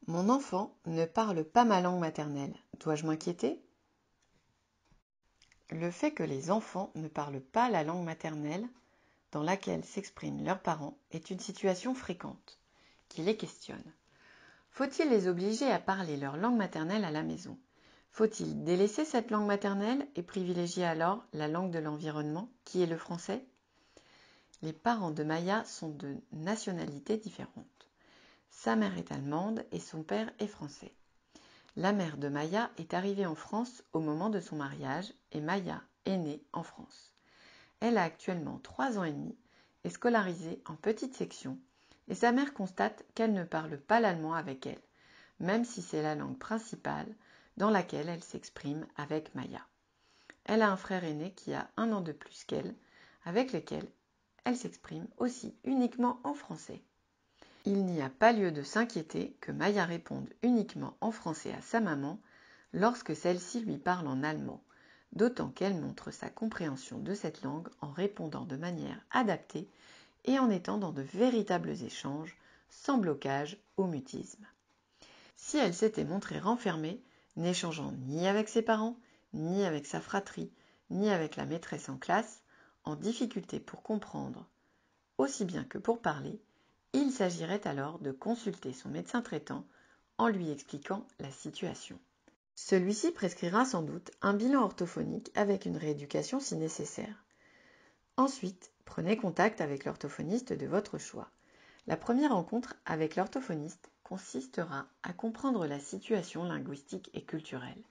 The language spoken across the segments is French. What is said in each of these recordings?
Mon enfant ne parle pas ma langue maternelle. Dois-je m'inquiéter? Le fait que les enfants ne parlent pas la langue maternelle dans laquelle s'expriment leurs parents est une situation fréquente, qui les questionne. Faut-il les obliger à parler leur langue maternelle à la maison? Faut-il délaisser cette langue maternelle et privilégier alors la langue de l'environnement, qui est le français? Les parents de Maya sont de nationalités différentes. Sa mère est allemande et son père est français. La mère de Maya est arrivée en France au moment de son mariage et Maya est née en France. Elle a actuellement 3 ans et demi, est scolarisée en petite section et sa mère constate qu'elle ne parle pas l'allemand avec elle, même si c'est la langue principale dans laquelle elle s'exprime avec Maya. Elle a un frère aîné qui a 1 an de plus qu'elle, avec lequel elle s'exprime aussi uniquement en français. Il n'y a pas lieu de s'inquiéter que Maya réponde uniquement en français à sa maman lorsque celle-ci lui parle en allemand, d'autant qu'elle montre sa compréhension de cette langue en répondant de manière adaptée et en étant dans de véritables échanges, sans blocage au mutisme. Si elle s'était montrée renfermée, n'échangeant ni avec ses parents, ni avec sa fratrie, ni avec la maîtresse en classe, en difficulté pour comprendre, aussi bien que pour parler, il s'agirait alors de consulter son médecin traitant en lui expliquant la situation. Celui-ci prescrira sans doute un bilan orthophonique avec une rééducation si nécessaire. Ensuite, prenez contact avec l'orthophoniste de votre choix. La première rencontre avec l'orthophoniste consistera à comprendre la situation linguistique et culturelle,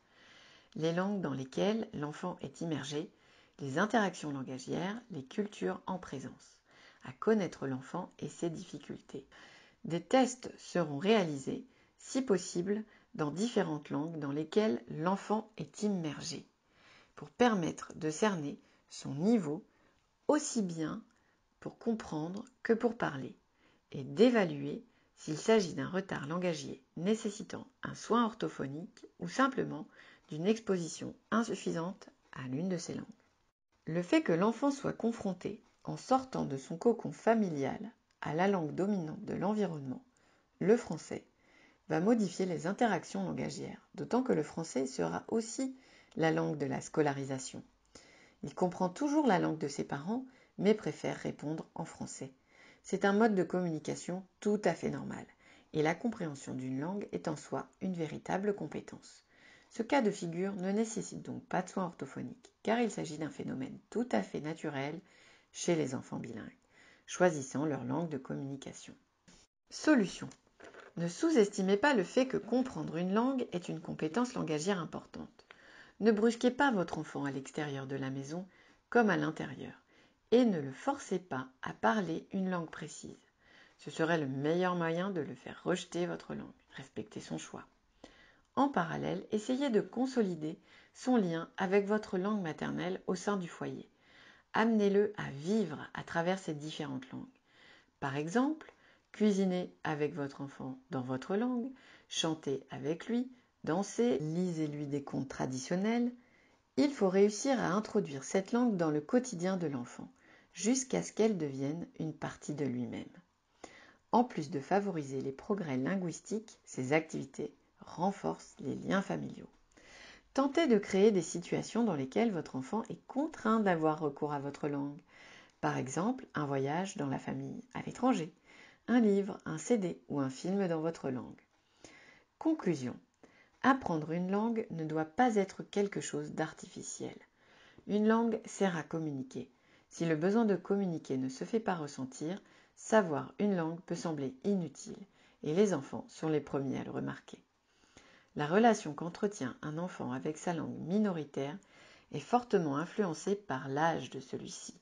les langues dans lesquelles l'enfant est immergé, les interactions langagières, les cultures en présence, à connaître l'enfant et ses difficultés. Des tests seront réalisés, si possible, dans différentes langues dans lesquelles l'enfant est immergé, pour permettre de cerner son niveau aussi bien pour comprendre que pour parler, et d'évaluer s'il s'agit d'un retard langagier nécessitant un soin orthophonique ou simplement d'une exposition insuffisante à l'une de ces langues. Le fait que l'enfant soit confronté, en sortant de son cocon familial, à la langue dominante de l'environnement, le français, va modifier les interactions langagières, d'autant que le français sera aussi la langue de la scolarisation. Il comprend toujours la langue de ses parents, mais préfère répondre en français. C'est un mode de communication tout à fait normal, et la compréhension d'une langue est en soi une véritable compétence. Ce cas de figure ne nécessite donc pas de soins orthophoniques, car il s'agit d'un phénomène tout à fait naturel chez les enfants bilingues, choisissant leur langue de communication. Solution. Ne sous-estimez pas le fait que comprendre une langue est une compétence langagière importante. Ne brusquez pas votre enfant à l'extérieur de la maison comme à l'intérieur, et ne le forcez pas à parler une langue précise. Ce serait le meilleur moyen de le faire rejeter votre langue. Respectez son choix. En parallèle, essayez de consolider son lien avec votre langue maternelle au sein du foyer. Amenez-le à vivre à travers ces différentes langues. Par exemple, cuisinez avec votre enfant dans votre langue, chantez avec lui, dansez, lisez-lui des contes traditionnels. Il faut réussir à introduire cette langue dans le quotidien de l'enfant, jusqu'à ce qu'elle devienne une partie de lui-même. En plus de favoriser les progrès linguistiques, ces activités renforcent les liens familiaux. Tentez de créer des situations dans lesquelles votre enfant est contraint d'avoir recours à votre langue. Par exemple, un voyage dans la famille à l'étranger, un livre, un CD ou un film dans votre langue. Conclusion. Apprendre une langue ne doit pas être quelque chose d'artificiel. Une langue sert à communiquer. Si le besoin de communiquer ne se fait pas ressentir, savoir une langue peut sembler inutile, et les enfants sont les premiers à le remarquer. La relation qu'entretient un enfant avec sa langue minoritaire est fortement influencée par l'âge de celui-ci.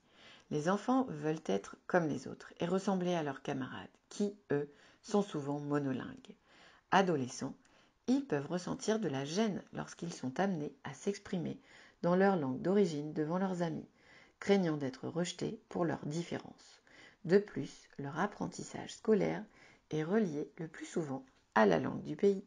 Les enfants veulent être comme les autres et ressembler à leurs camarades, qui, eux, sont souvent monolingues. Adolescents, ils peuvent ressentir de la gêne lorsqu'ils sont amenés à s'exprimer dans leur langue d'origine devant leurs amis, craignant d'être rejetés pour leurs différences. De plus, leur apprentissage scolaire est relié le plus souvent à la langue du pays.